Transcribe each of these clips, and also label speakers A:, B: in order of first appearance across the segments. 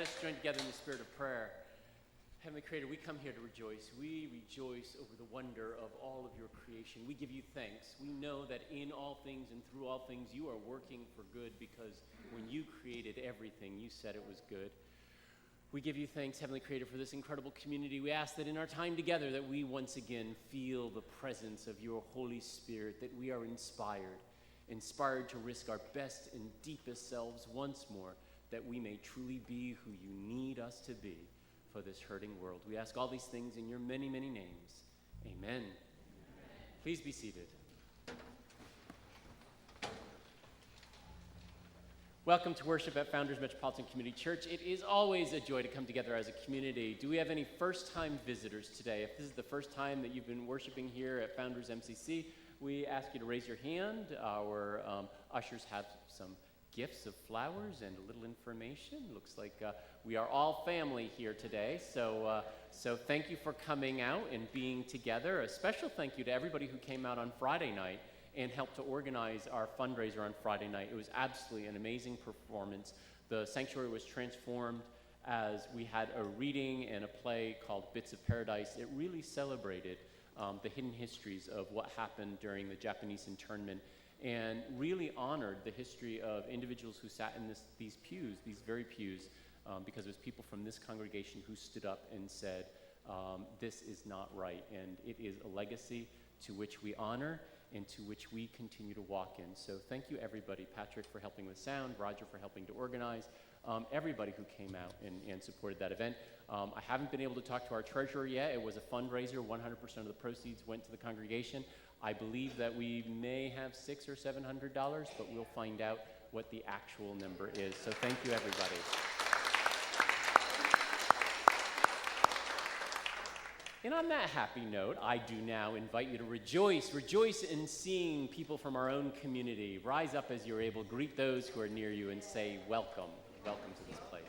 A: Let's join together in the spirit of prayer. Heavenly Creator, we come here to rejoice. We rejoice over the wonder of all of your creation. We give you thanks. We know that in all things and through all things, you are working for good, because when you created everything, you said it was good. We give you thanks, Heavenly Creator, for this incredible community. We ask that in our time together that we once again feel the presence of your Holy Spirit, that we are inspired to risk our best and deepest selves once more, that we may truly be who you need us to be for this hurting world. We ask all these things in your many, many names. Amen. Amen. Please be seated. Welcome to worship at Founders Metropolitan Community Church. It is always a joy to come together as a community. Do we have any first-time visitors today? If this is the first time that you've been worshiping here at Founders MCC, we ask you to raise your hand. Our ushers have some gifts of flowers and a little information. Looks like we are all family here today, so thank you for coming out and being together. A special thank you to everybody who came out on Friday night and helped to organize our fundraiser on Friday night. It was absolutely an amazing performance. The sanctuary was transformed as we had a reading and a play called Bits of Paradise. It really celebrated the hidden histories of what happened during the Japanese internment, and really honored the history of individuals who sat in these very pews, because it was people from this congregation who stood up and said, this is not right, and it is a legacy to which we honor and to which we continue to walk in. So thank you, everybody. Patrick for helping with sound, Roger for helping to organize, everybody who came out and supported that event. I haven't been able to talk to our treasurer yet. It was a fundraiser. 100% of the proceeds went to the congregation. I believe that we may have $600 or $700, but we'll find out what the actual number is. So thank you, everybody. And on that happy note, I do now invite you to rejoice in seeing people from our own community. Rise up as you're able, greet those who are near you, and say, welcome to this place.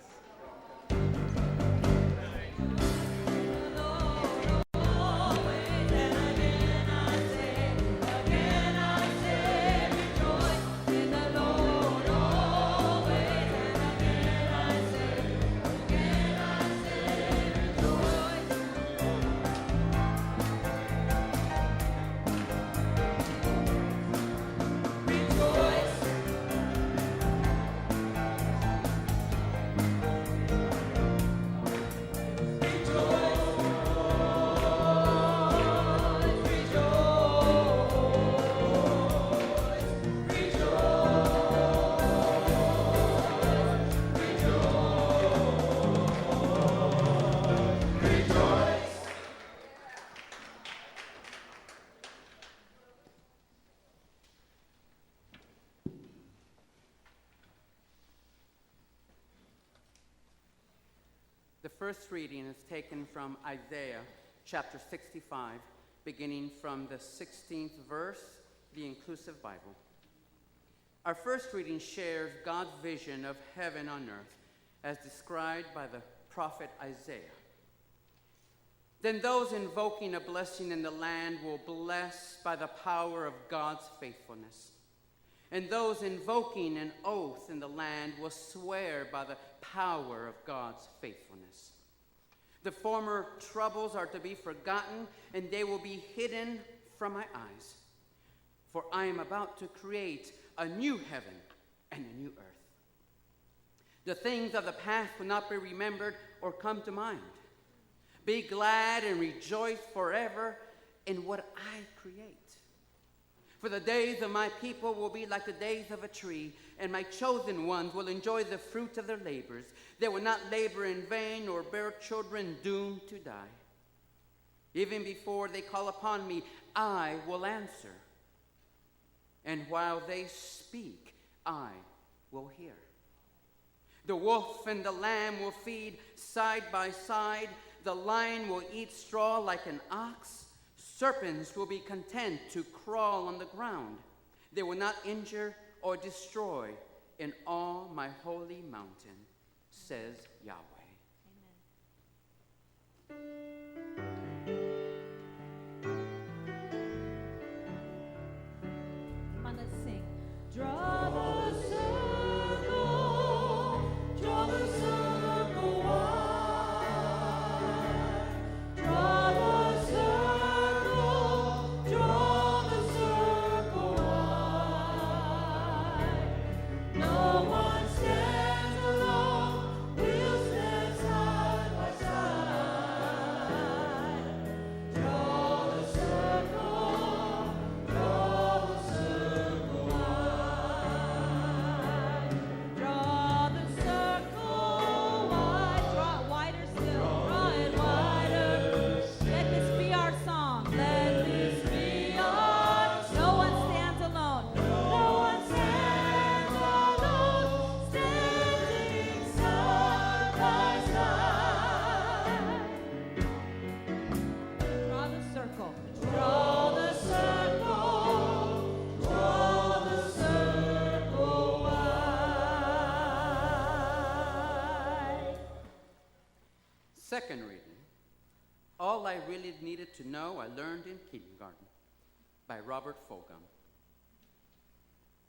B: The first reading is taken from Isaiah chapter 65, beginning from the 16th verse, the Inclusive Bible. Our first reading shares God's vision of heaven on earth as described by the prophet Isaiah. Then those invoking a blessing in the land will bless by the power of God's faithfulness. And those invoking an oath in the land will swear by the power of God's faithfulness. The former troubles are to be forgotten, and they will be hidden from my eyes. For I am about to create a new heaven and a new earth. The things of the past will not be remembered or come to mind. Be glad and rejoice forever in what I create. For the days of my people will be like the days of a tree, and my chosen ones will enjoy the fruit of their labors. They will not labor in vain or bear children doomed to die. Even before they call upon me, I will answer. And while they speak, I will hear. The wolf and the lamb will feed side by side. The lion will eat straw like an ox. Serpents will be content to crawl on the ground. They will not injure or destroy in all my holy mountain, says Yahweh.
C: Come on, let's sing. Draw the circle,
B: second reading, All I Really Needed to Know I Learned in Kindergarten by Robert Fulghum.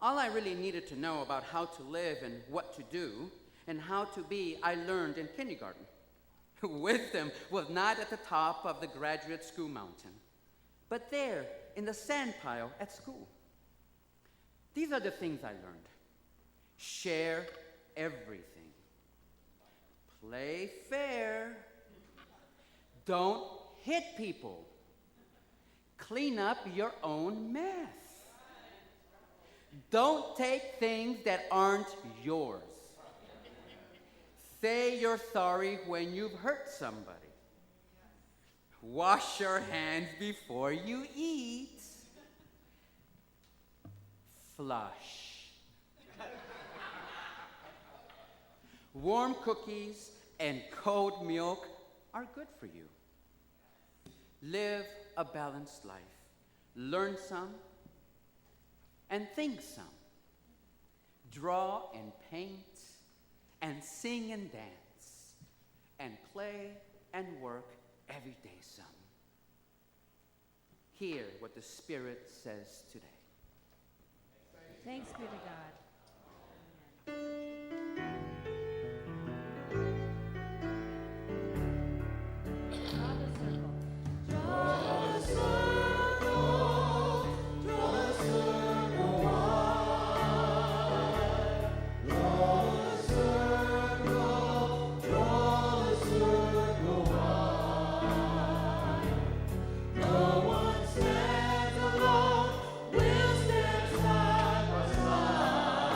B: All I really needed to know about how to live and what to do and how to be, I learned in kindergarten. Wisdom was not at the top of the graduate school mountain, but there in the sand pile at school. These are the things I learned. Share everything. Play fair. Don't hit people. Clean up your own mess. Don't take things that aren't yours. Say you're sorry when you've hurt somebody. Wash your hands before you eat. Flush. Warm cookies and cold milk are good for you. Live a balanced life. Learn some and think some. Draw and paint and sing and dance and play and work every day some. Hear what the Spirit says today.
C: Thanks be to God. Draw the circle. Draw the circle. Draw the circle wide. Draw the circle. Draw the circle wide. No one stands alone. We'll stand side by side.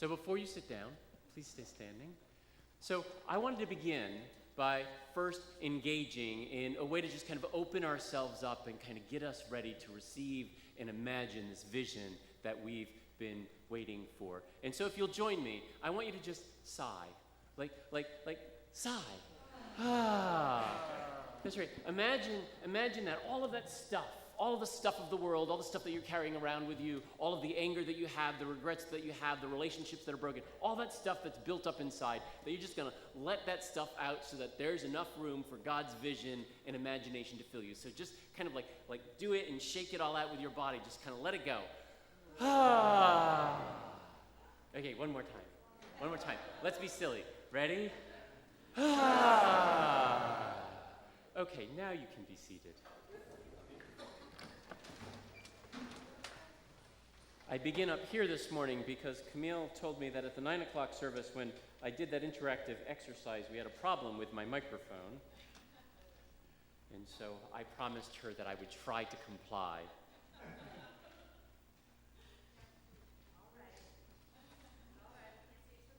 A: So before you sit down, please stay standing. So I wanted to begin by first engaging in a way to just kind of open ourselves up and kind of get us ready to receive and imagine this vision that we've been waiting for. And so if you'll join me, I want you to just sigh. Like sigh. Ah. That's right. Imagine that all of that stuff, all of the stuff of the world, all the stuff that you're carrying around with you, all of the anger that you have, the regrets that you have, the relationships that are broken, all that stuff that's built up inside, that you're just going to let that stuff out so that there's enough room for God's vision and imagination to fill you. So just kind of like do it and shake it all out with your body. Just kind of let it go. Ah. Okay, one more time. One more time. Let's be silly. Ready? Ah. Okay, now you can be seated. I begin up here this morning because Camille told me that at the 9 o'clock service when I did that interactive exercise, we had a problem with my microphone. And so I promised her that I would try to comply.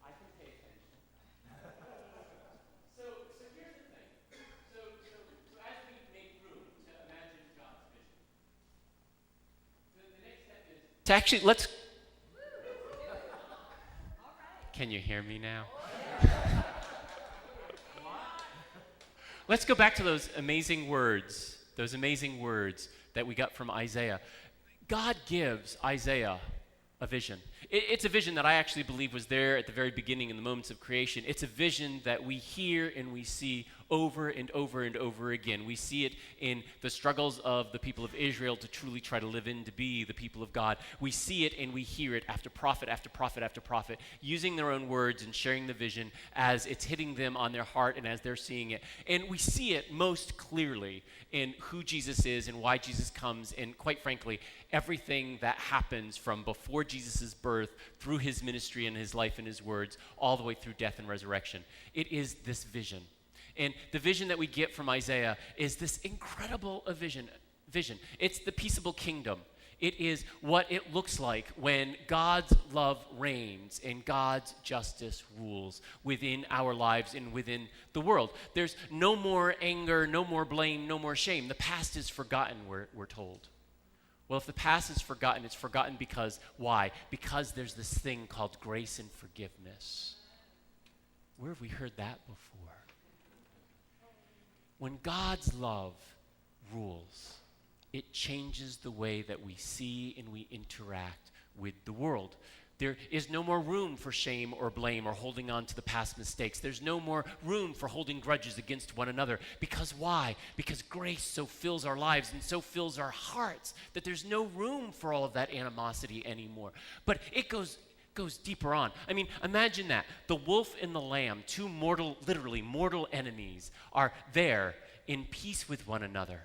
A: I can pay attention. So here's the thing. So as we make room to imagine God's vision, the next step is to actually, let's... Can you hear me now? Let's go back to those amazing words that we got from Isaiah. God gives Isaiah a vision. It's a vision that I actually believe was there at the very beginning in the moments of creation. It's a vision that we hear and we see over and over and over again. We see it in the struggles of the people of Israel to truly try to live in to be the people of God. We see it and we hear it after prophet after prophet after prophet, using their own words and sharing the vision as it's hitting them on their heart and as they're seeing it. And we see it most clearly in who Jesus is and why Jesus comes, and quite frankly, everything that happens from before Jesus' birth through his ministry and his life and his words, all the way through death and resurrection. It is this vision. And the vision that we get from Isaiah is this incredible vision. It's the peaceable kingdom. It is what it looks like when God's love reigns and God's justice rules within our lives and within the world. There's no more anger, no more blame, no more shame. The past is forgotten, we're told. Well, if the past is forgotten, it's forgotten because, why? Because there's this thing called grace and forgiveness. Where have we heard that before? When God's love rules, it changes the way that we see and we interact with the world. There is no more room for shame or blame or holding on to the past mistakes. There's no more room for holding grudges against one another. Because why? Because grace so fills our lives and so fills our hearts that there's no room for all of that animosity anymore. But it goes deeper on. I mean, imagine that. The wolf and the lamb, two literally mortal enemies, are there in peace with one another.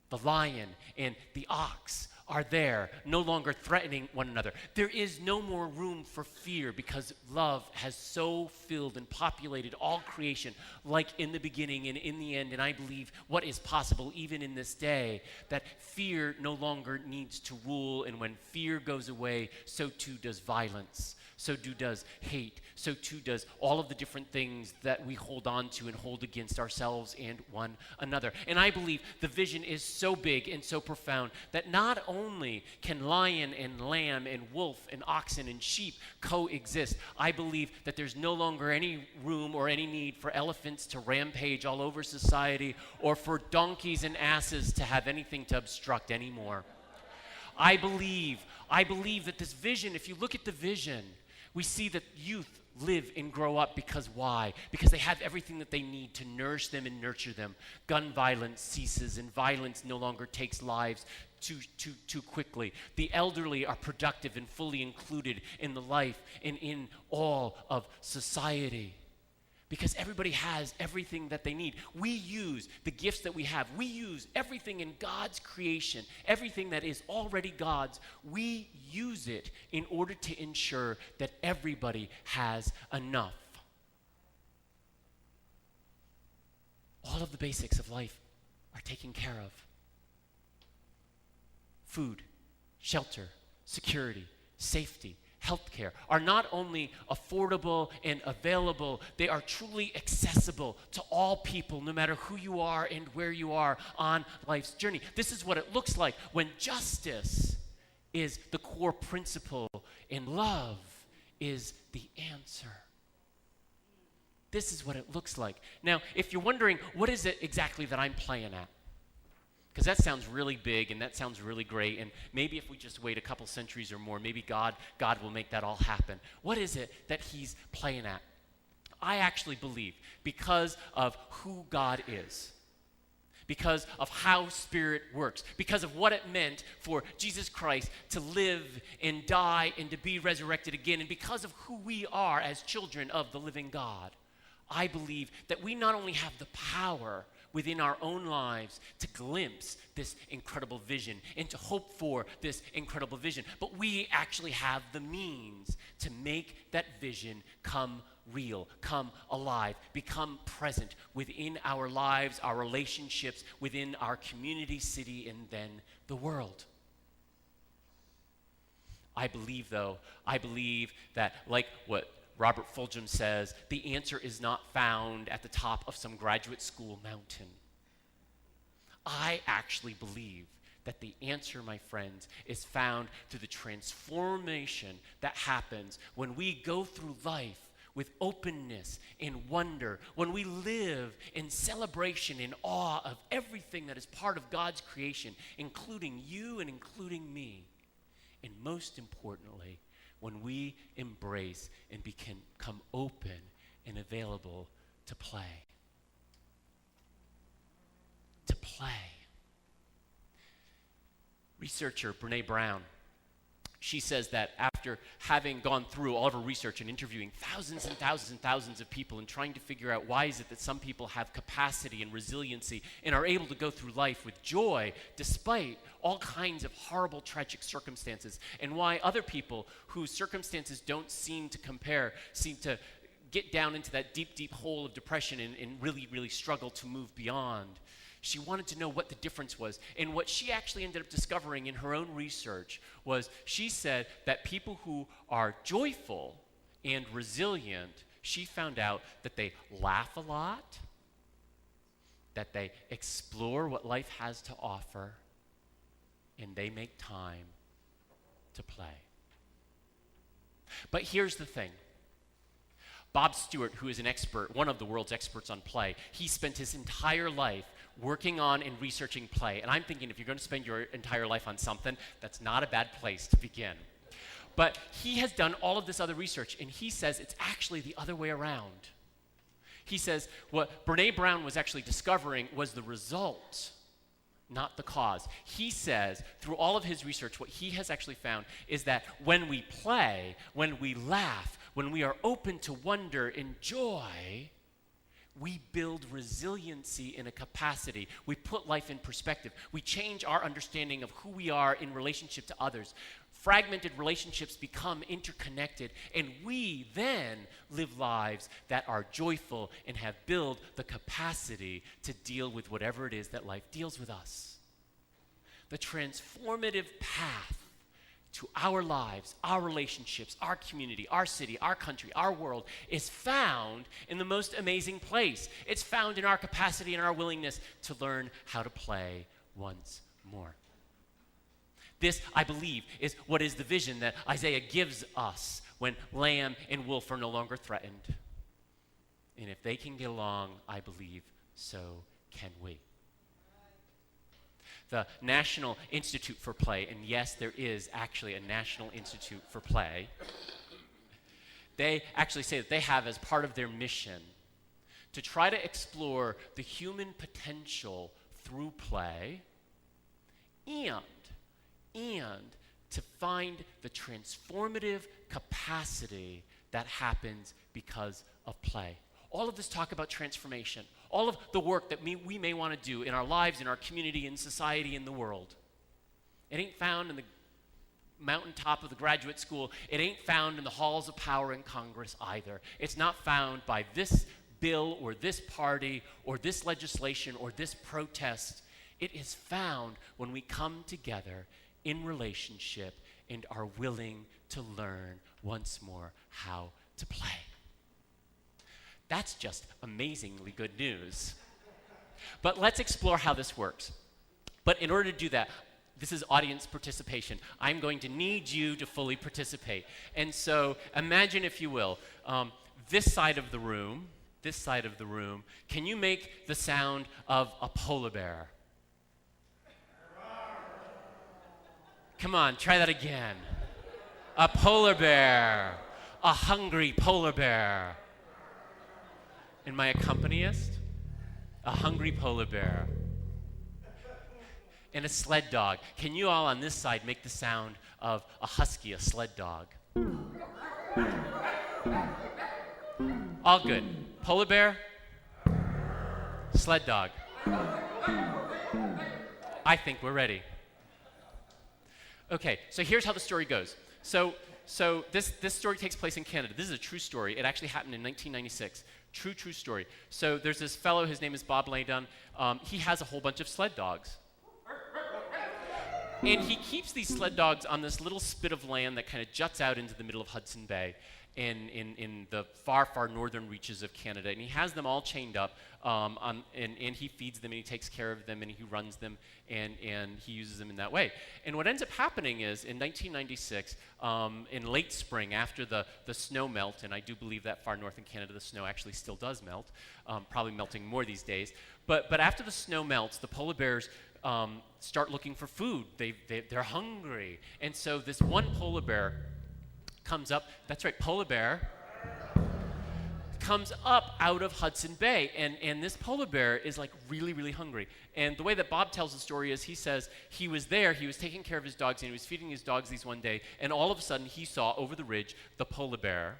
A: The lion and the ox are there, no longer threatening one another. There is no more room for fear because love has so filled and populated all creation, like in the beginning and in the end, and I believe what is possible even in this day, that fear no longer needs to rule, and when fear goes away, so too does violence, so too does hate, so too does all of the different things that we hold on to and hold against ourselves and one another. And I believe the vision is so big and so profound that not only can lion and lamb and wolf and oxen and sheep coexist, I believe that there's no longer any room or any need for elephants to rampage all over society or for donkeys and asses to have anything to obstruct anymore. I believe that this vision, if you look at the vision, we see that youth live and grow up because why? Because they have everything that they need to nourish them and nurture them. Gun violence ceases and violence no longer takes lives too quickly. The elderly are productive and fully included in the life and in all of society. Because everybody has everything that they need. We use the gifts that we have. We use everything in God's creation, everything that is already God's. We use it in order to ensure that everybody has enough. All of the basics of life are taken care of. Food, shelter, security, safety, healthcare are not only affordable and available, they are truly accessible to all people, no matter who you are and where you are on life's journey. This is what it looks like when justice is the core principle and love is the answer. This is what it looks like. Now, if you're wondering, what is it exactly that I'm playing at? Because that sounds really big and that sounds really great, and maybe if we just wait a couple centuries or more, maybe God will make that all happen. What is it that he's playing at? I actually believe because of who God is, because of how Spirit works, because of what it meant for Jesus Christ to live and die and to be resurrected again, and because of who we are as children of the living God, I believe that we not only have the power within our own lives to glimpse this incredible vision and to hope for this incredible vision, but we actually have the means to make that vision come real, come alive, become present within our lives, our relationships, within our community, city, and then the world. I believe that, like what Robert Fulghum says, the answer is not found at the top of some graduate school mountain. I actually believe that the answer, my friends, is found through the transformation that happens when we go through life with openness and wonder, when we live in celebration and awe of everything that is part of God's creation, including you and including me, and most importantly, when we embrace and become open and available to play. To play. Researcher Brene Brown, she says that after having gone through all of her research and interviewing thousands and thousands and thousands of people and trying to figure out why is it that some people have capacity and resiliency and are able to go through life with joy despite all kinds of horrible, tragic circumstances, and why other people whose circumstances don't seem to compare seem to get down into that deep, deep hole of depression and really, really struggle to move beyond. She wanted to know what the difference was. And what she actually ended up discovering in her own research was she said that people who are joyful and resilient, she found out that they laugh a lot, that they explore what life has to offer, and they make time to play. But here's the thing. Bob Stewart, who is an expert, one of the world's experts on play, he spent his entire life working on and researching play. And I'm thinking if you're going to spend your entire life on something, that's not a bad place to begin. But he has done all of this other research, and he says it's actually the other way around. He says what Brene Brown was actually discovering was the result, not the cause. He says, through all of his research, what he has actually found is that when we play, when we laugh, when we are open to wonder and joy, we build resiliency in a capacity. We put life in perspective. We change our understanding of who we are in relationship to others. Fragmented relationships become interconnected, and we then live lives that are joyful and have built the capacity to deal with whatever it is that life deals with us. The transformative path to our lives, our relationships, our community, our city, our country, our world is found in the most amazing place. It's found in our capacity and our willingness to learn how to play once more. This, I believe, is what is the vision that Isaiah gives us when lamb and wolf are no longer threatened. And if they can get along, I believe, so can we. The National Institute for Play, and yes, there is actually a National Institute for Play, they actually say that they have as part of their mission to try to explore the human potential through play and to find the transformative capacity that happens because of play. All of this talk about transformation, all of the work that we may want to do in our lives, in our community, in society, in the world, it ain't found in the mountaintop of the graduate school. It ain't found in the halls of power in Congress either. It's not found by this bill or this party or this legislation or this protest. It is found when we come together in relationship and are willing to learn once more how to play. That's just amazingly good news. But let's explore how this works. But in order to do that, this is audience participation. I'm going to need you to fully participate. And so imagine, if you will, this side of the room, can you make the sound of a polar bear? Come on, try that again. A polar bear, a hungry polar bear. And my accompanist, a hungry polar bear. And a sled dog. Can you all on this side make the sound of a husky, a sled dog? All good. Polar bear, sled dog. I think we're ready. Okay, so here's how the story goes. So this story takes place in Canada. This is a true story. It actually happened in 1996. True story. So there's this fellow, his name is Bob Laydon. He has a whole bunch of sled dogs. And he keeps these sled dogs on this little spit of land that kind of juts out into the middle of Hudson Bay in the far northern reaches of Canada. And he has them all chained up, and he feeds them, and he takes care of them, and he runs them, and he uses them in that way. And what ends up happening is, in 1996, in late spring, after the snow melt, and I do believe that far north in Canada the snow actually still does melt, probably melting more these days, but after the snow melts, the polar bears start looking for food. They're hungry. And so this one polar bear comes up, that's right, polar bear, comes up out of Hudson Bay. And this polar bear is like really hungry. And the way that Bob tells the story is he says he was there, he was taking care of his dogs, and he was feeding his dogs these one day, and all of a sudden he saw over the ridge the polar bear.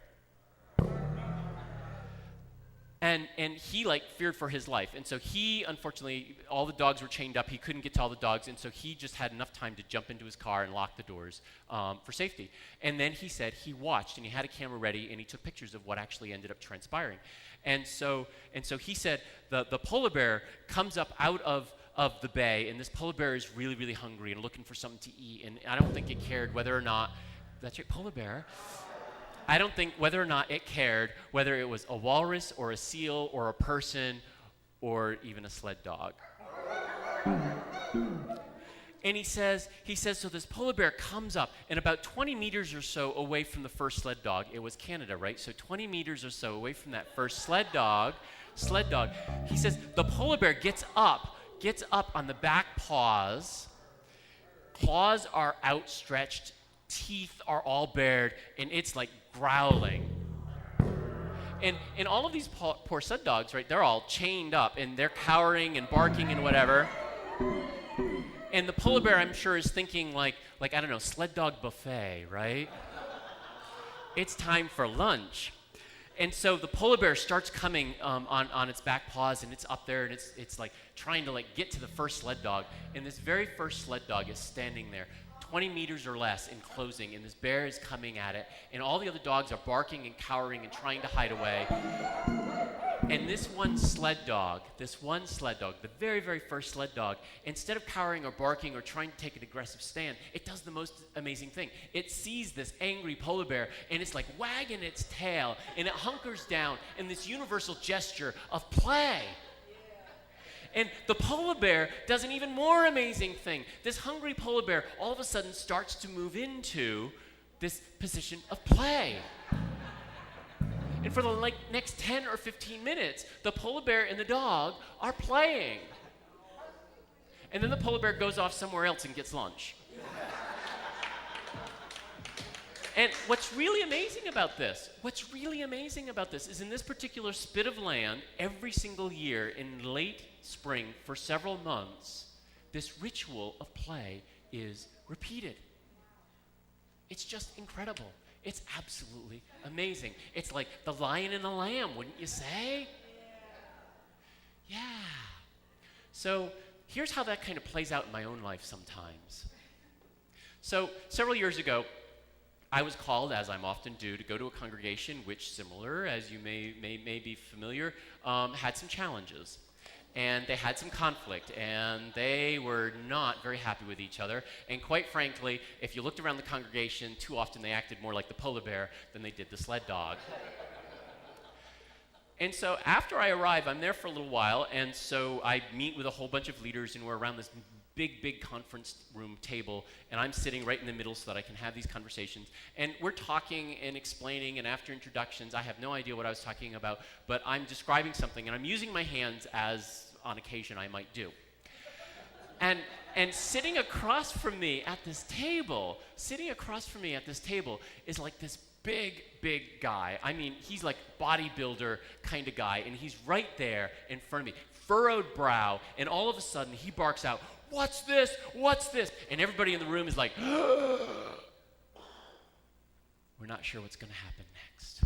A: And he feared for his life. And so he, unfortunately, all the dogs were chained up. He couldn't get to all the dogs. And so he just had enough time to jump into his car and lock the doors for safety. And then he said he watched, and he had a camera ready, and he took pictures of what actually ended up transpiring. And so he said the polar bear comes up out of the bay, and this polar bear is really hungry and looking for something to eat. And I don't think it cared whether or not, that's right, polar bear. I don't think whether or not it cared whether it was a walrus or a seal or a person or even a sled dog. And he says, so this polar bear comes up, and about 20 meters or so away from the first sled dog, it was Canada, right? So 20 meters or so away from that first sled dog, he says the polar bear gets up on the back paws. Claws are outstretched, teeth are all bared, and it's like growling. And all of these poor sled dogs, right, they're all chained up, and they're cowering and barking and whatever. And the polar bear, I'm sure, is thinking like I don't know, sled dog buffet, right? It's time for lunch. And so the polar bear starts coming on its back paws, and it's up there, and it's like trying to get to the first sled dog. And this very first sled dog is standing there, 20 meters or less in closing, and this bear is coming at it, and all the other dogs are barking and cowering and trying to hide away. And this one sled dog, the very first sled dog, instead of cowering or barking or trying to take an aggressive stand, it does the most amazing thing. It sees this angry polar bear, and it's like wagging its tail, and it hunkers down in this universal gesture of play. And the polar bear does an even more amazing thing. This hungry polar bear all of a sudden starts to move into this position of play. And for the next 10 or 15 minutes, the polar bear and the dog are playing. And then the polar bear goes off somewhere else and gets lunch. And what's really amazing about this is in this particular spit of land, every single year in late spring for several months, this ritual of play is repeated. It's just incredible. It's absolutely amazing. It's like the lion and the lamb, wouldn't you say? Yeah. So here's how that kind of plays out in my own life sometimes. So several years ago, I was called, as I'm often do, to go to a congregation which, similar, as you may be familiar, had some challenges. and they had some conflict, and they were not very happy with each other. And quite frankly, if you looked around the congregation, too often they acted more like the polar bear than they did the sled dog. And so after I arrive, I'm there for a little while, and so I meet with a whole bunch of leaders, and we're around this big conference room table, and I'm sitting right in the middle so that I can have these conversations. And we're talking and explaining, and after introductions, I have no idea what I was talking about, but I'm describing something, and I'm using my hands as, on occasion, I might do. And sitting across from me at this table is like this big guy. I mean, he's like bodybuilder kind of guy, and he's right there in front of me, furrowed brow, and all of a sudden he barks out, "What's this? What's this?" And everybody in the room is like, we're not sure what's going to happen next.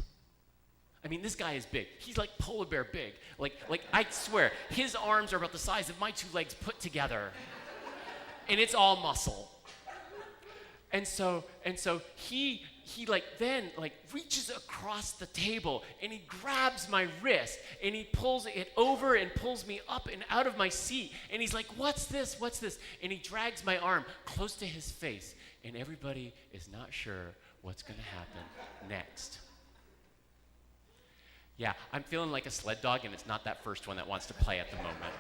A: I mean, this guy is big. He's like polar bear big. Like I swear, his arms are about the size of my two legs put together. And it's all muscle. And so he then reaches across the table, and he grabs my wrist, and he pulls it over and pulls me up and out of my seat, and he's like, "What's this? What's this?" And he drags my arm close to his face, and everybody is not sure what's going to happen next. Yeah, I'm feeling like a sled dog, and it's not that first one that wants to play at the moment.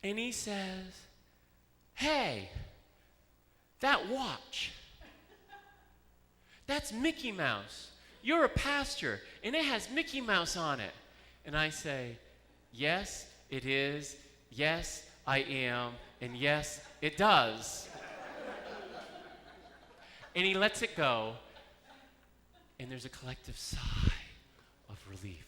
A: And he says, "Hey, that watch, that's Mickey Mouse. You're a pastor, and it has Mickey Mouse on it." And I say, "Yes, it is. Yes, I am. And yes, it does." And he lets it go, and there's a collective sigh of relief.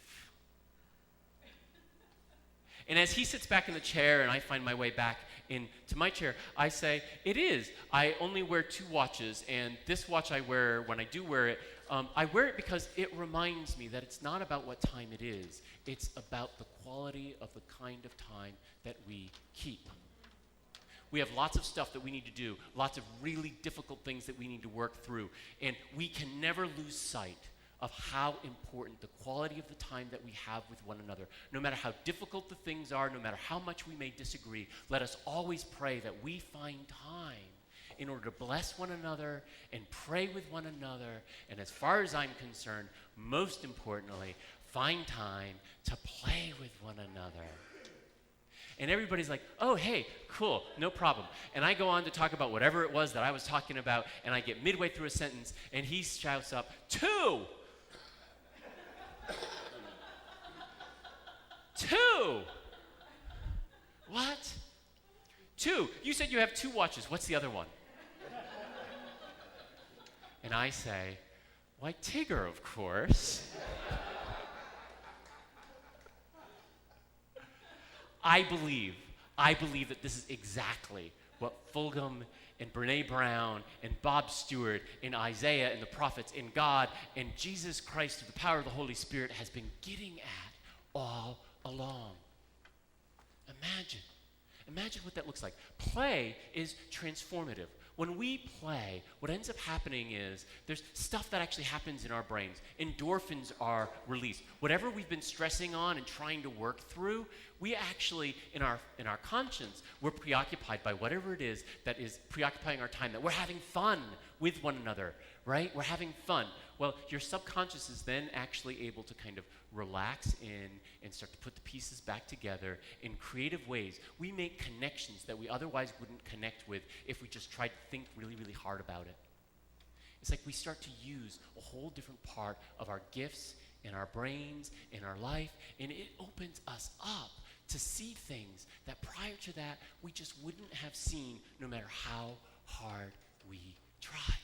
A: And as he sits back in the chair and I find my way back into my chair, I say, "It is. I only wear 2 watches, and this watch I wear, when I do wear it, I wear it because it reminds me that it's not about what time it is. It's about the quality of the kind of time that we keep. We have lots of stuff that we need to do, lots of really difficult things that we need to work through, and we can never lose sight of how important the quality of the time that we have with one another. No matter how difficult the things are, no matter how much we may disagree, let us always pray that we find time in order to bless one another and pray with one another, and as far as I'm concerned, most importantly, find time to play with one another." And everybody's like, "Oh, hey, cool, no problem." And I go on to talk about whatever it was that I was talking about, and I get midway through a sentence, and he shouts up, "2! 2! What? 2? You said you have 2 watches. What's the other one?" And I say, "Why, Tigger, of course." I believe that this is exactly what Fulgham and Brene Brown and Bob Stewart and Isaiah and the prophets and God and Jesus Christ through the power of the Holy Spirit has been getting at all along. Imagine what that looks like. Play is transformative. When we play, what ends up happening is there's stuff that actually happens in our brains. Endorphins are released. Whatever we've been stressing on and trying to work through, we actually, in our conscience, we're preoccupied by whatever it is that is preoccupying our time, that we're having fun with one another, right? We're having fun. Well, your subconscious is then actually able to kind of relax in and start to put the pieces back together in creative ways. We make connections that we otherwise wouldn't connect with if we just tried to think really, really hard about it. It's like we start to use a whole different part of our gifts in our brains, in our life, and it opens us up to see things that prior to that we just wouldn't have seen no matter how hard we tried.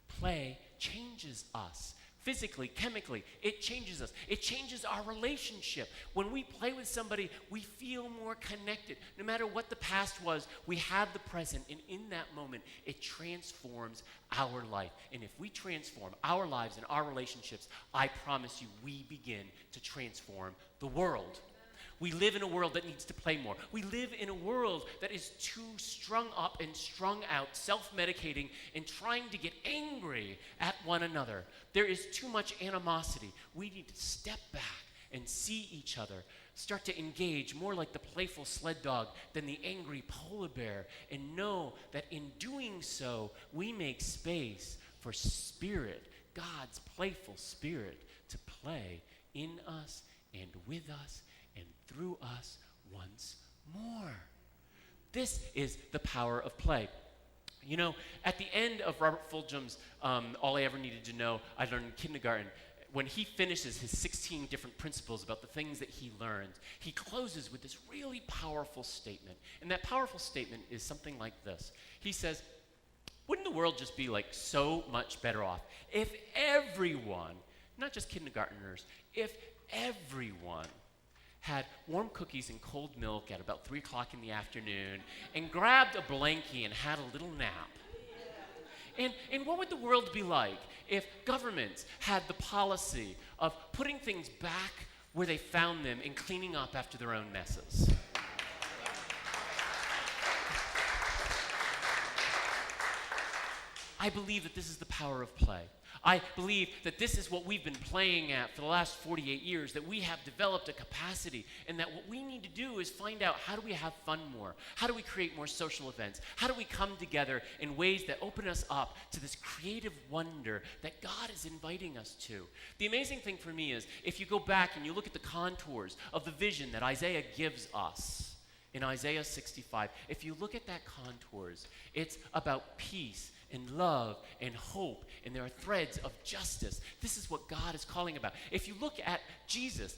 A: Play changes us. Physically, chemically, it changes us. It changes our relationship. When we play with somebody, we feel more connected. No matter what the past was, we have the present, and in that moment, it transforms our life. And if we transform our lives and our relationships, I promise you, we begin to transform the world. We live in a world that needs to play more. We live in a world that is too strung up and strung out, self-medicating, and trying to get angry at one another. There is too much animosity. We need to step back and see each other, start to engage more like the playful sled dog than the angry polar bear, and know that in doing so, we make space for spirit, God's playful spirit, to play in us and with us and through us once more. This is the power of play. You know, at the end of Robert Fulghum's All I Ever Needed to Know, I Learned in Kindergarten, when he finishes his 16 different principles about the things that he learned, he closes with this really powerful statement. And that powerful statement is something like this. He says, wouldn't the world just be like so much better off if everyone, not just kindergartners, if everyone had warm cookies and cold milk at about 3 o'clock in the afternoon and grabbed a blankie and had a little nap? And what would the world be like if governments had the policy of putting things back where they found them and cleaning up after their own messes? I believe that this is the power of play. I believe that this is what we've been playing at for the last 48 years, that we have developed a capacity, and that what we need to do is find out, how do we have fun more? How do we create more social events? How do we come together in ways that open us up to this creative wonder that God is inviting us to? The amazing thing for me is, if you go back and you look at the contours of the vision that Isaiah gives us in Isaiah 65, if you look at that contours, it's about peace and love and hope, and there are threads of justice. This is what God is calling about. If you look at Jesus,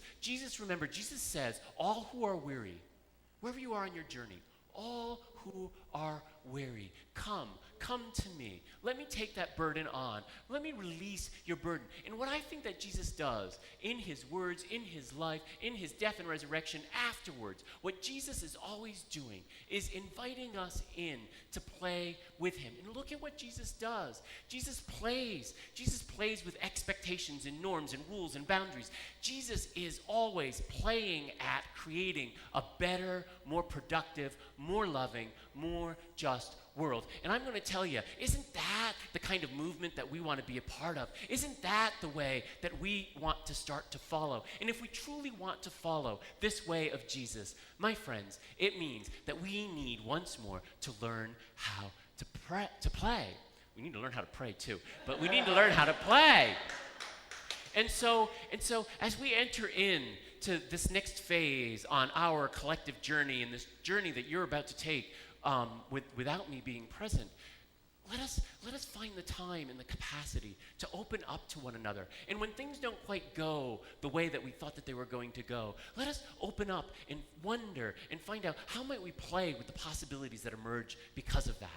A: remember, Jesus says, all who are weary, wherever you are on your journey, all who are weary, come to me. Let me take that burden on. Let me release your burden. And what I think that Jesus does in his words, in his life, in his death and resurrection afterwards, what Jesus is always doing is inviting us in to play with him. And look at what Jesus does. Jesus plays. Jesus plays with expectations and norms and rules and boundaries. Jesus is always playing at creating a better, more productive, more loving, more just world. And I'm going to tell you, isn't that the kind of movement that we want to be a part of? Isn't that the way that we want to start to follow? And if we truly want to follow this way of Jesus, my friends, it means that we need once more to learn how to play. We need to learn how to pray too, but we need to learn how to play. And so as we enter in to this next phase on our collective journey, and this journey that you're about to take, without me being present, let us find the time and the capacity to open up to one another. And when things don't quite go the way that we thought that they were going to go, let us open up and wonder and find out, how might we play with the possibilities that emerge because of that?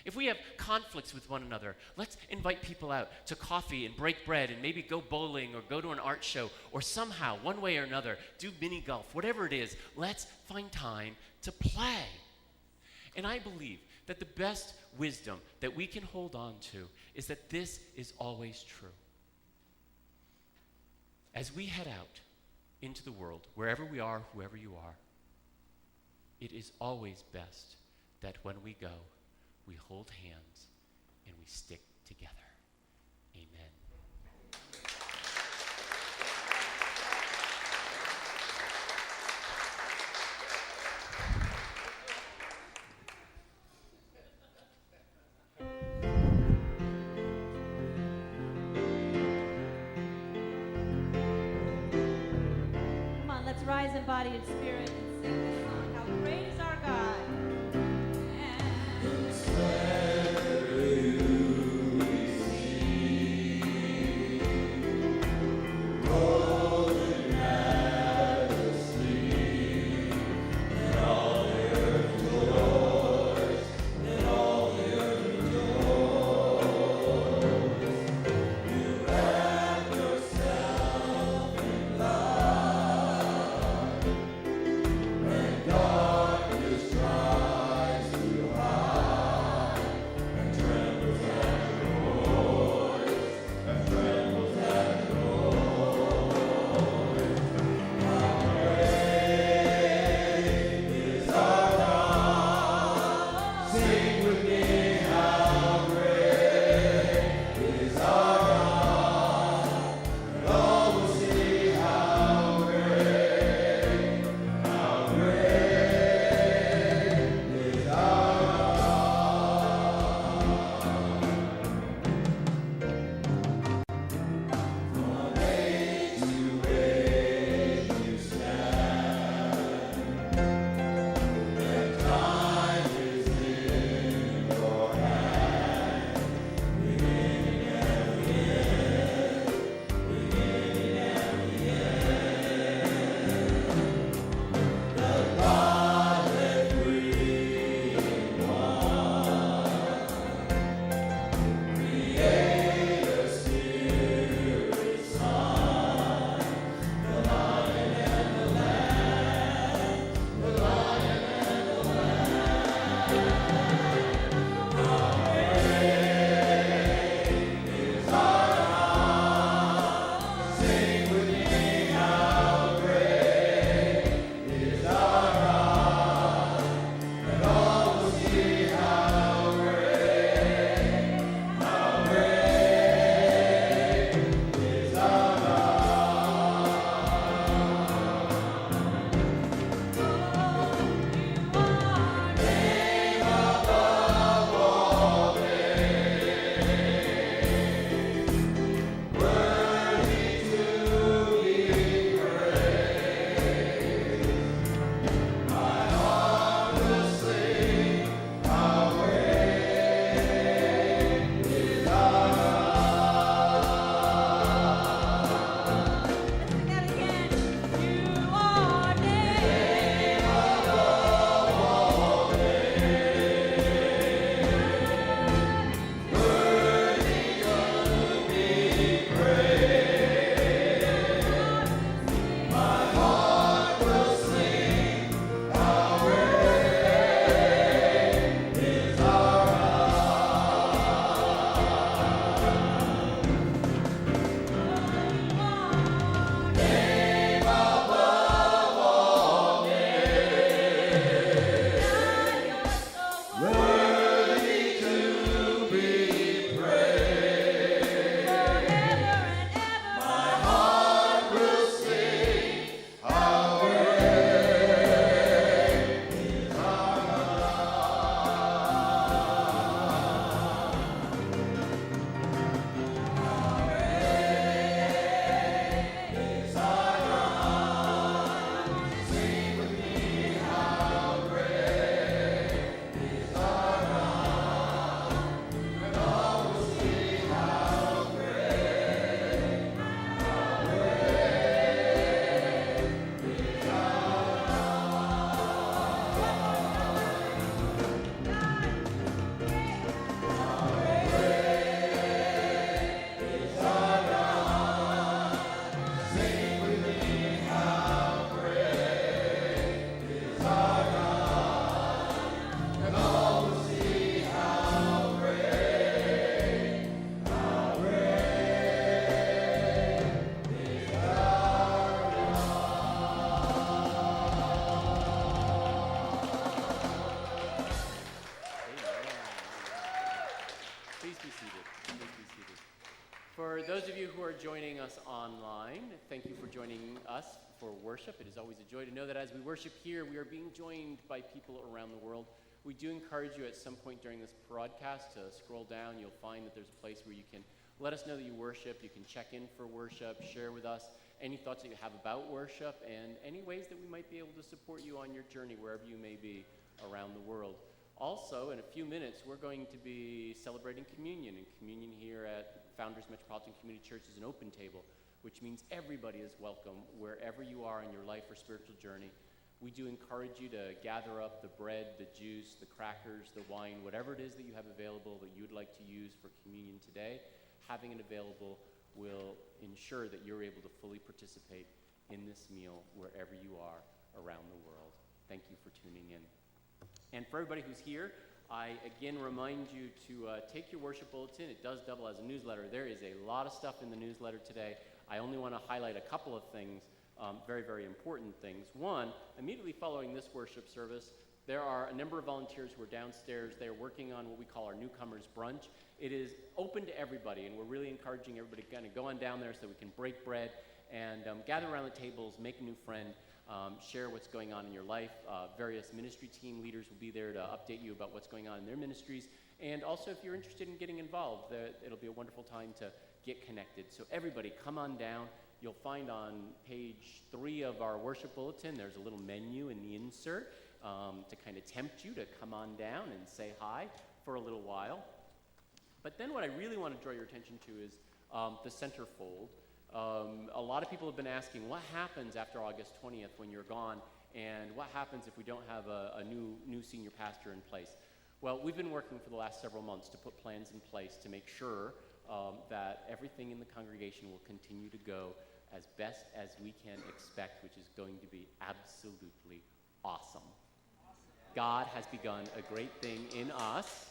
A: If we have conflicts with one another, let's invite people out to coffee and break bread and maybe go bowling or go to an art show, or somehow, one way or another, do mini golf. Whatever it is, let's find time to play. And I believe that the best wisdom that we can hold on to is that this is always true. As we head out into the world, wherever we are, whoever you are, it is always best that when we go, we hold hands and we stick together. Amen.
C: Come on, let's rise in body and spirit and sing this song. How great is our God.
D: God
A: Please be seated. Please be seated. For those of you who are joining us online, thank you for joining us for worship. It is always a joy to know that as we worship here, we are being joined by people around the world. We do encourage you at some point during this broadcast to scroll down. You'll find that there's a place where you can let us know that you worship. You can check in for worship, share with us any thoughts that you have about worship, and any ways that we might be able to support you on your journey wherever you may be around the world. Also, in a few minutes, we're going to be celebrating communion, and communion here at Founders Metropolitan Community Church is an open table, which means everybody is welcome wherever you are in your life or spiritual journey. We do encourage you to gather up the bread, the juice, the crackers, the wine, whatever it is that you have available that you'd like to use for communion today. Having it available will ensure that you're able to fully participate in this meal wherever you are around the world. Thank you for tuning in. And for everybody who's here, I again remind you to take your worship bulletin. It does double as a newsletter. There is a lot of stuff in the newsletter today. I only want to highlight a couple of things, very, very important things. One, immediately following this worship service, there are a number of volunteers who are downstairs. They are working on what we call our newcomers brunch. It is open to everybody, and we're really encouraging everybody to kind of go on down there so we can break bread and gather around the tables, make a new friend, share what's going on in your life. Various ministry team leaders will be there to update you about what's going on in their ministries. And also, if you're interested in getting involved, it'll be a wonderful time to get connected. So everybody, come on down. You'll find on page 3 of our worship bulletin, there's a little menu in the insert to kind of tempt you to come on down and say hi for a little while. But then what I really want to draw your attention to is the centerfold. A lot of people have been asking, what happens after August 20th when you're gone, and what happens if we don't have a new senior pastor in place? Well, we've been working for the last several months to put plans in place to make sure that everything in the congregation will continue to go as best as we can expect, which is going to be absolutely awesome. God has begun a great thing in us.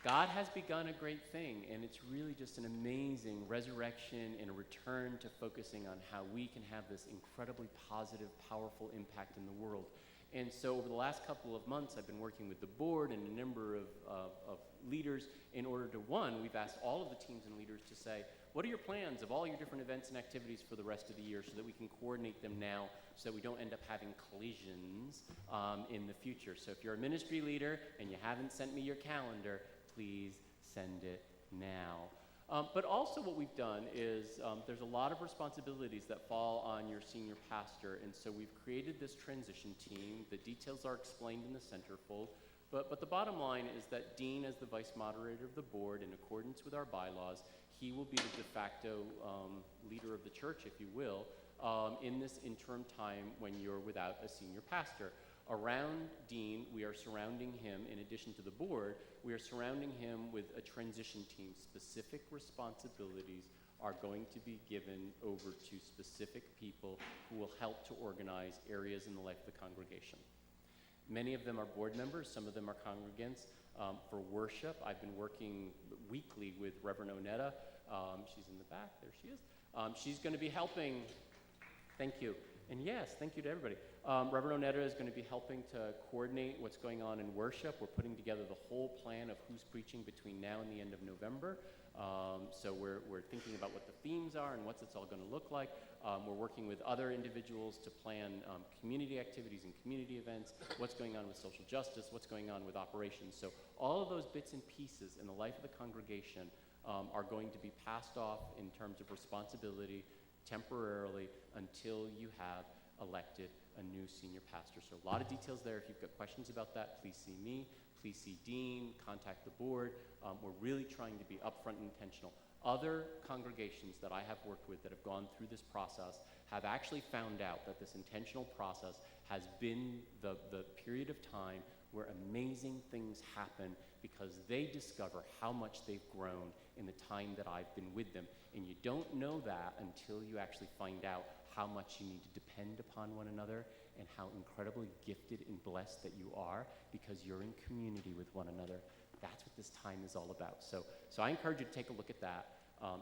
A: God has begun a great thing, and it's really just an amazing resurrection and a return to focusing on how we can have this incredibly positive, powerful impact in the world. And so over the last couple of months, I've been working with the board and a number of leaders in order to, one, we've asked all of the teams and leaders to say, what are your plans of all your different events and activities for the rest of the year so that we can coordinate them now so that we don't end up having collisions in the future. So if you're a ministry leader and you haven't sent me your calendar, please send it now. But also what we've done is there's a lot of responsibilities that fall on your senior pastor, and so we've created this transition team. The details are explained in the centerfold, but the bottom line is that Dean, as the vice moderator of the board, in accordance with our bylaws, he will be the de facto leader of the church, if you will, in this interim time when you're without a senior pastor. Around Dean, we are surrounding him, in addition to the board, we are surrounding him with a transition team. Specific responsibilities are going to be given over to specific people who will help to organize areas in the life of the congregation. Many of them are board members, some of them are congregants. For worship, I've been working weekly with Reverend Onetta. She's in the back, there she is. She's going to be helping, thank you. And yes, thank you to everybody. Reverend Onetta is going to be helping to coordinate what's going on in worship. We're putting together the whole plan of who's preaching between now and the end of November. So we're thinking about what the themes are and what's it's all going to look like. We're working with other individuals to plan community activities and community events, what's going on with social justice, what's going on with operations. So all of those bits and pieces in the life of the congregation are going to be passed off in terms of responsibility temporarily until you have elected a new senior pastor. So a lot of details there. If you've got questions about that, please see me, please see Dean, contact the board. We're really trying to be upfront and intentional. Other congregations that I have worked with that have gone through this process have actually found out that this intentional process has been the period of time where amazing things happen because they discover how much they've grown in the time that I've been with them. And you don't know that until you actually find out how much you need to depend upon one another and how incredibly gifted and blessed that you are because you're in community with one another. That's what this time is all about. So I encourage you to take a look at that.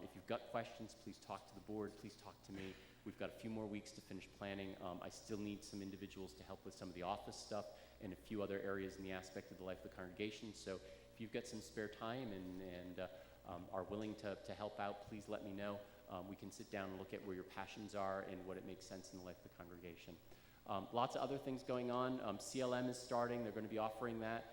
A: If you've got questions, please talk to the board, please talk to me. We've got a few more weeks to finish planning. I still need some individuals to help with some of the office stuff and a few other areas in the aspect of the life of the congregation. So if you've got some spare time and are willing to help out, please let me know. We can sit down and look at where your passions are and what it makes sense in the life of the congregation. Lots of other things going on. CLM is starting. They're going to be offering that.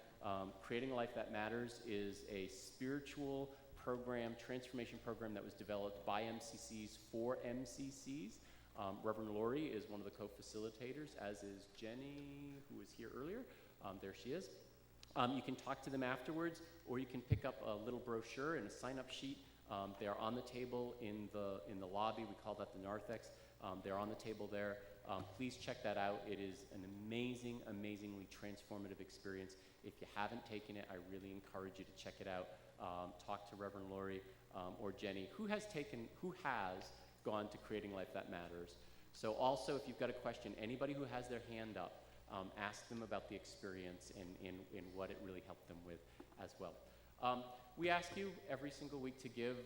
A: Creating a Life That Matters is a spiritual program, transformation program that was developed by MCCs for MCCs. Reverend Lori is one of the co-facilitators, as is Jenny, who was here earlier. There she is. You can talk to them afterwards, or you can pick up a little brochure and a sign-up sheet. They are on the table in the lobby. We call that the narthex. They're on the table there. Please check that out. It is an amazing, amazingly transformative experience. If you haven't taken it, I really encourage you to check it out. Talk to Reverend Lori or Jenny, who has gone to Creating Life That Matters. So also, if you've got a question, anybody who has their hand up, ask them about the experience and what it really helped them with as well. We ask you every single week to give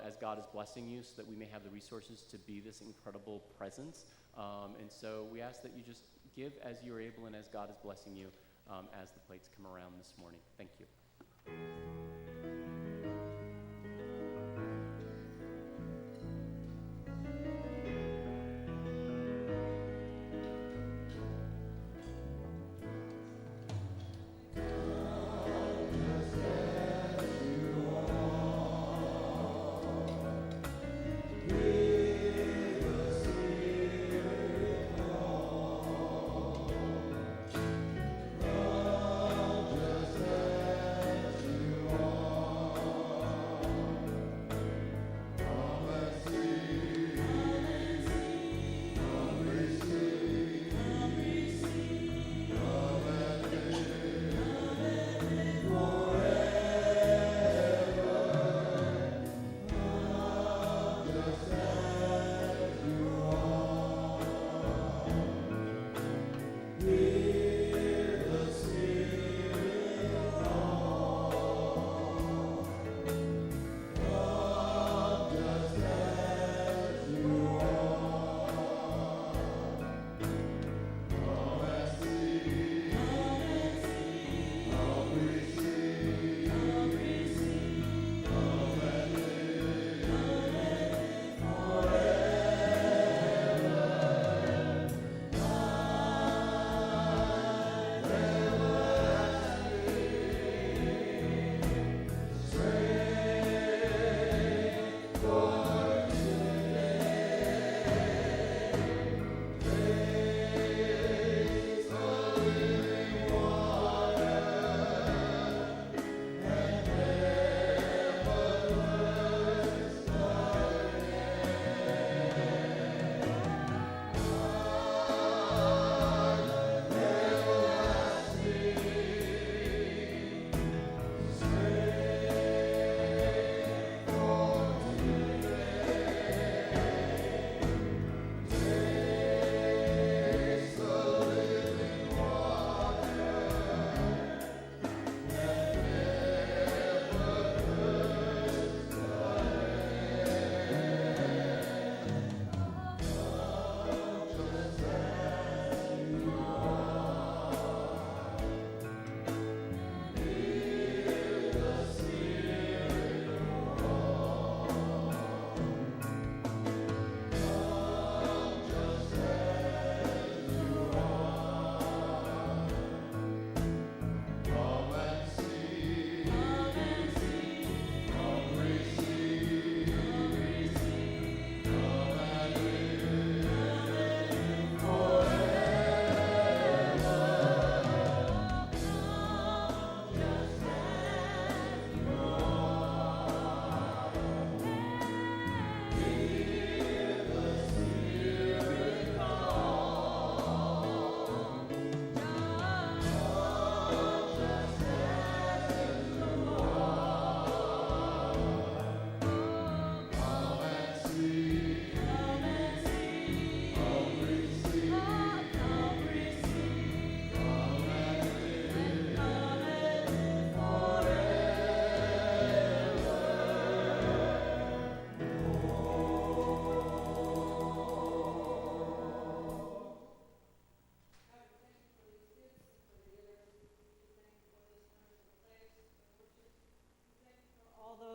A: as God is blessing you, so that we may have the resources to be this incredible presence. And so we ask that you just give as you're able and as God is blessing you as the plates come around this morning. Thank you.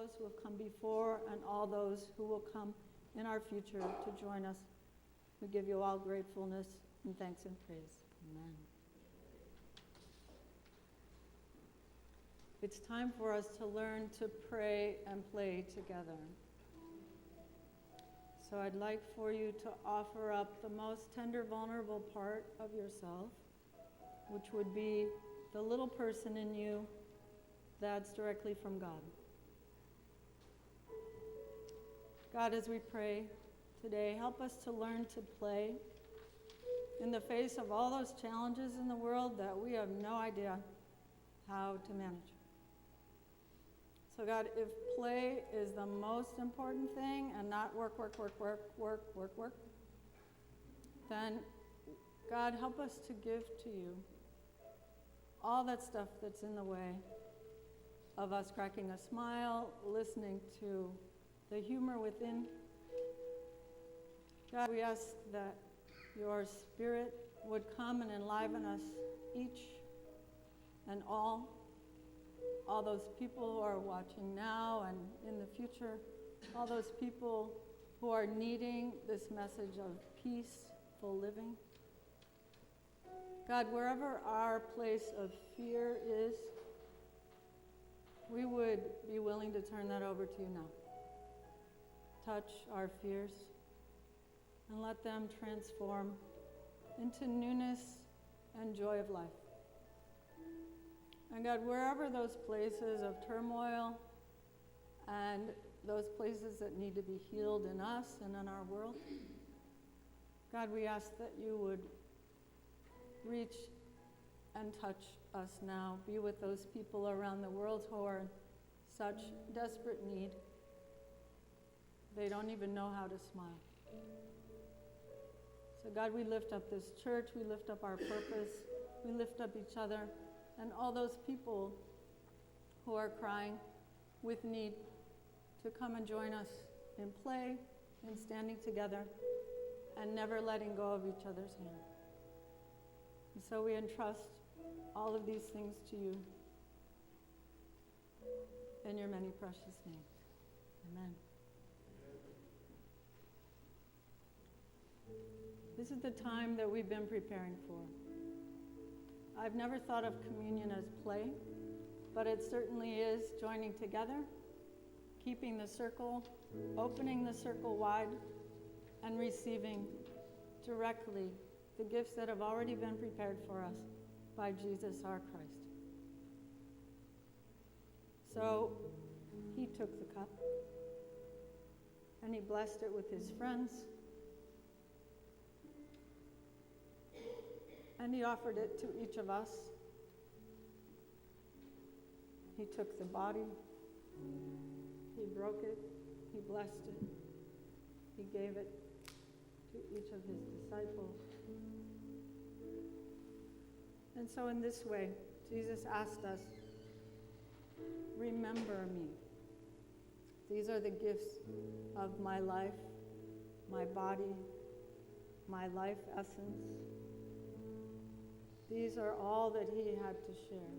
D: those who have come before and all those who will come in our future to join us. We give you all gratefulness and thanks and praise. Amen. It's time for us to learn to pray and play together. So I'd like for you to offer up the most tender, vulnerable part of yourself, which would be the little person in you that's directly from God. God, as we pray today, help us to learn to play in the face of all those challenges in the world that we have no idea how to manage. So God, if play is the most important thing and not work, then God, help us to give to you all that stuff that's in the way of us cracking a smile, listening to the humor within. God, we ask that your Spirit would come and enliven us each and all those people who are watching now and in the future, all those people who are needing this message of peaceful living. God, wherever our place of fear is, we would be willing to turn that over to you now. Touch our fears and let them transform into newness and joy of life. And God, wherever those places of turmoil and those places that need to be healed in us and in our world, God, we ask that you would reach and touch us now. Be with those people around the world who are in such desperate need. They don't even know how to smile. So God, we lift up this church, we lift up our purpose, we lift up each other, and all those people who are crying with need to come and join us in play, in standing together, and never letting go of each other's hand. And so we entrust all of these things to you in your many precious names. Amen. This is the time that we've been preparing for. I've never thought of communion as play, but it certainly is joining together, keeping the circle, opening the circle wide, and receiving directly the gifts that have already been prepared for us by Jesus our Christ. So he took the cup and he blessed it with his friends, and he offered it to each of us. He took the body, he broke it, he blessed it, he gave it to each of his disciples. And so in this way, Jesus asked us, remember me. These are the gifts of my life, my body, my life essence. These are all that he had to share.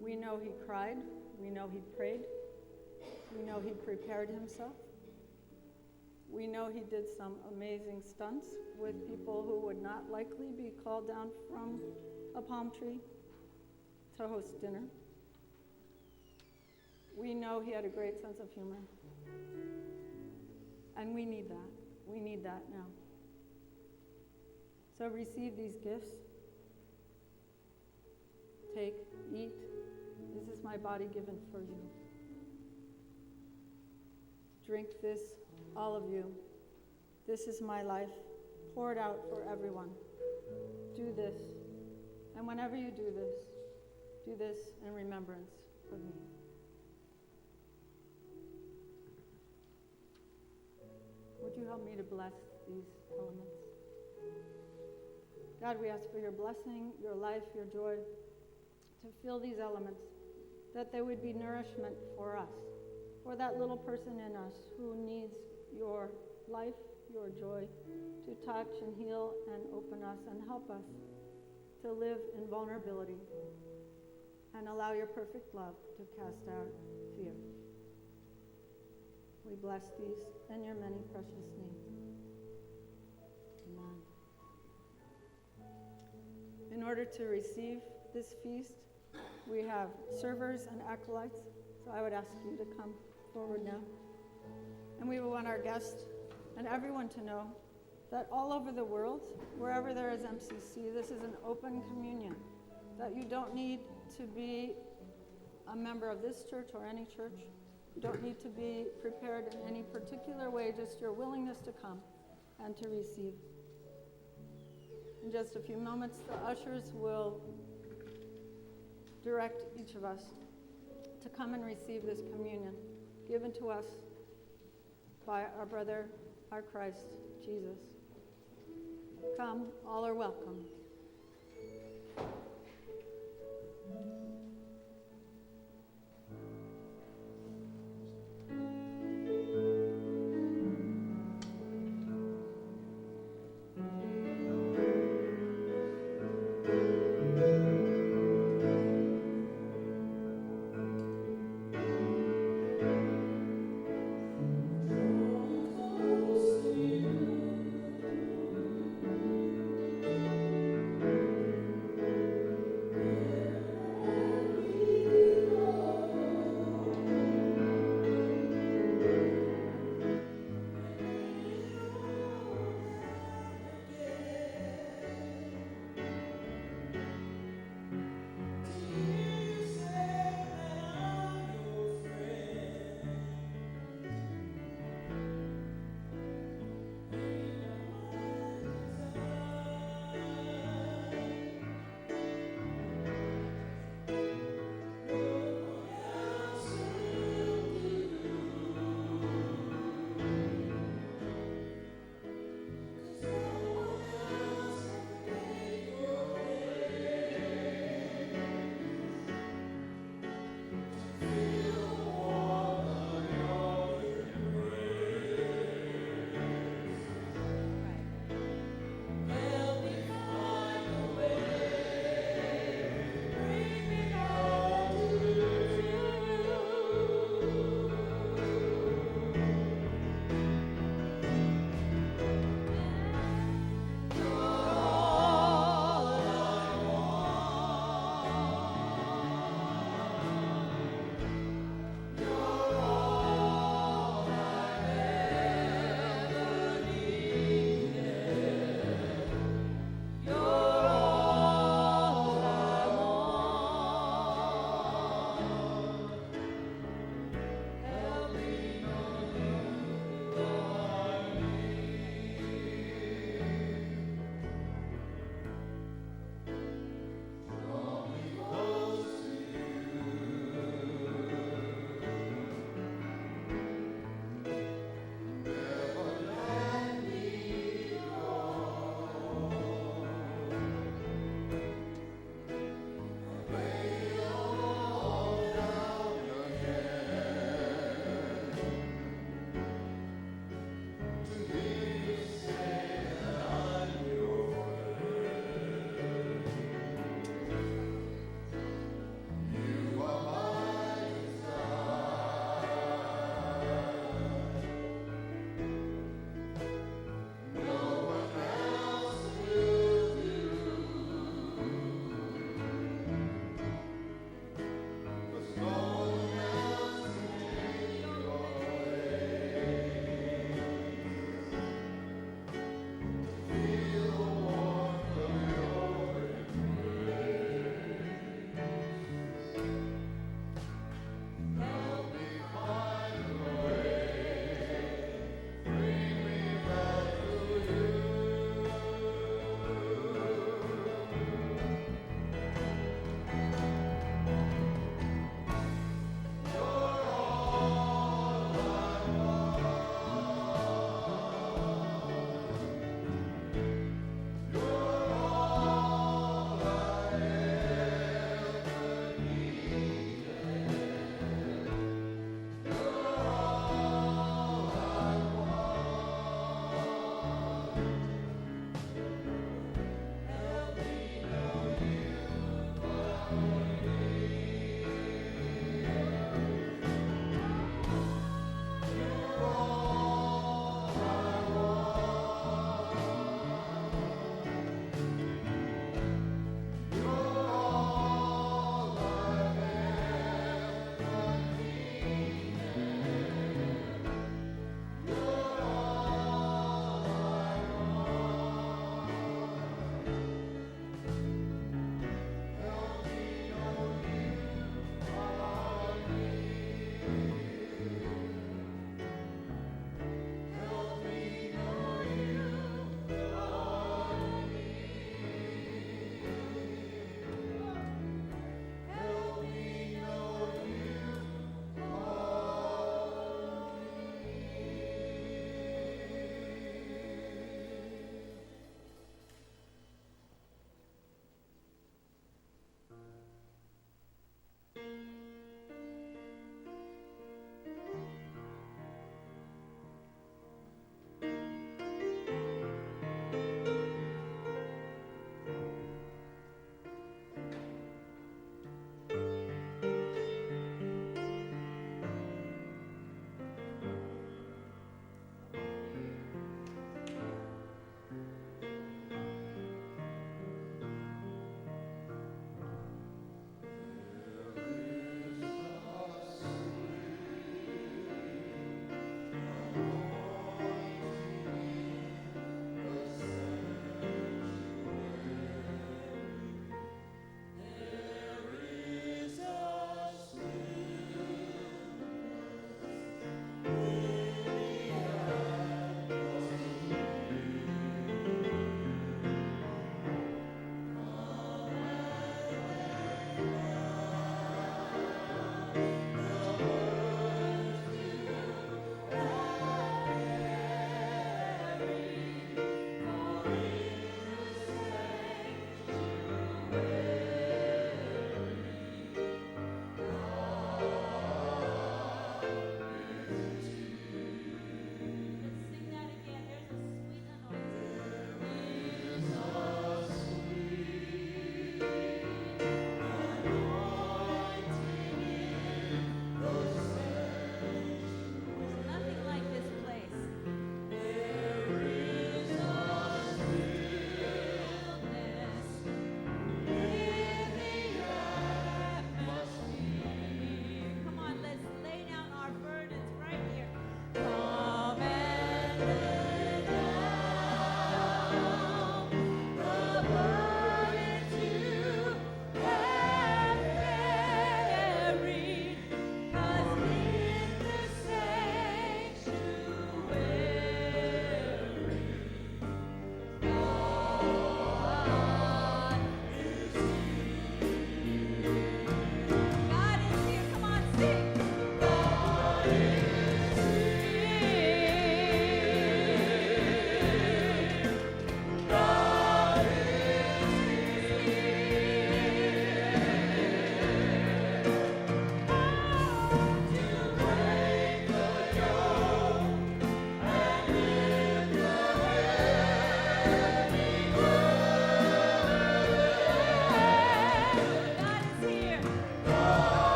D: We know he cried. We know he prayed. We know he prepared himself. We know he did some amazing stunts with people who would not likely be called down from a palm tree to host dinner. We know he had a great sense of humor. And we need that. We need that now. So receive these gifts. Take, eat. This is my body given for you. Drink this, all of you. This is my life, poured out for everyone. Do this. And whenever you do this in remembrance of me. Would you help me to bless these elements? God, we ask for your blessing, your life, your joy, to fill these elements, that they would be nourishment for us, for that little person in us who needs your life, your joy, to touch and heal and open us and help us to live in vulnerability, and allow your perfect love to cast out fear. We bless these in your many precious names. Amen. In order to receive this feast, we have servers and acolytes, so I would ask you to come forward now. And we want our guests and everyone to know that all over the world, wherever there is MCC, this is an open communion, that you don't need to be a member of this church or any church. You don't need to be prepared in any particular way, just your willingness to come and to receive. In just a few moments, the ushers will direct each of us to come and receive this communion given to us by our brother, our Christ, Jesus. Come, all are welcome.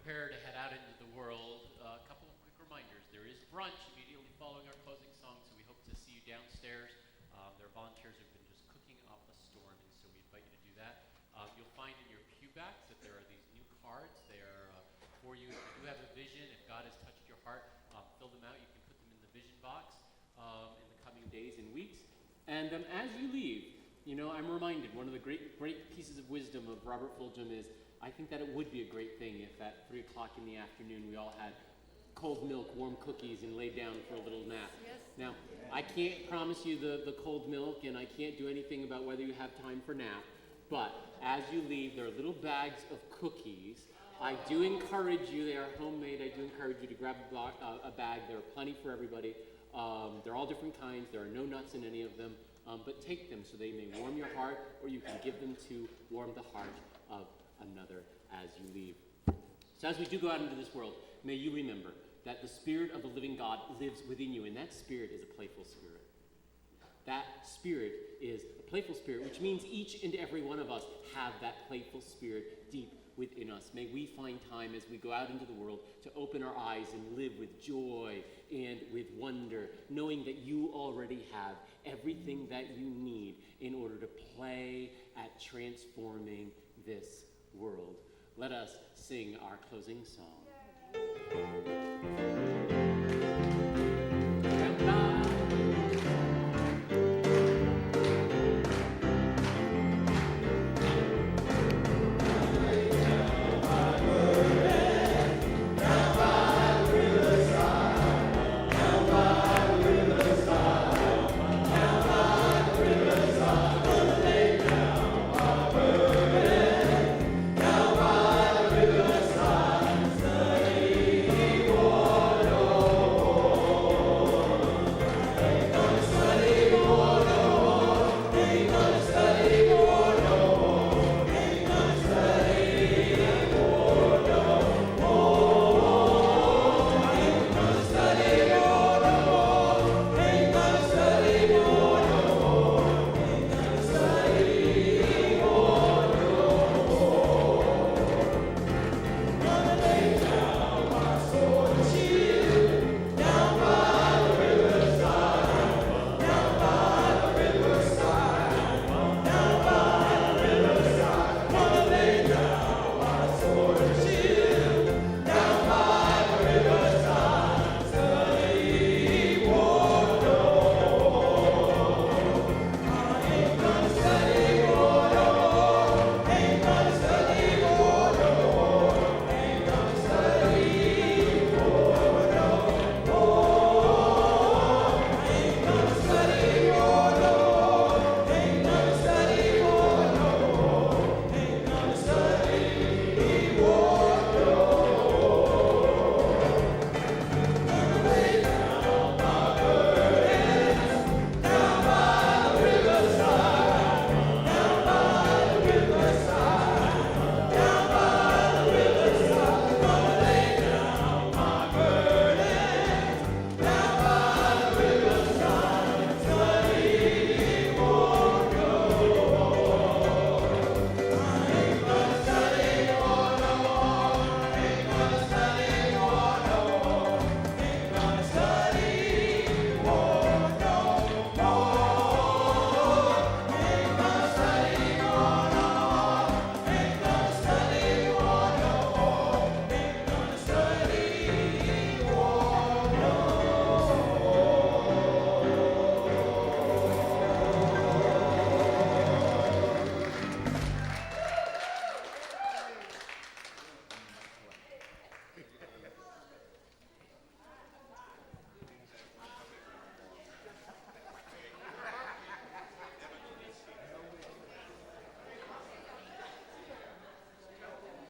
A: prepare to head out into the world, a couple of quick reminders. There is brunch immediately following our closing song, so we hope to see you downstairs. There are volunteers who've been just cooking up a storm, and so we invite you to do that. You'll find in your pew backs that there are these new cards. They are for you. If you do have a vision, if God has touched your heart, fill them out. You can put them in the vision box in the coming days and weeks. And as you leave, I'm reminded one of the great pieces of wisdom of Robert Fulgham is, I think that it would be a great thing if at 3 o'clock in the afternoon we all had cold milk, warm cookies, and laid down for a little nap.
D: Yes.
A: Now, I can't promise you the cold milk, and I can't do anything about whether you have time for nap, but as you leave, there are little bags of cookies. I do encourage you, they are homemade, I do encourage you to grab a bag. There are plenty for everybody. They're all different kinds. There are no nuts in any of them, but take them so they may warm your heart, or you can give them to warm the heart of another as you leave. So as we do go out into this world, may you remember that the Spirit of the living God lives within you, and that Spirit is a playful Spirit. That Spirit is a playful Spirit, which means each and every one of us have that playful Spirit deep within us. May we find time as we go out into the world to open our eyes and live with joy and with wonder, knowing that you already have everything that you need in order to play at transforming this world. Let us sing our closing song.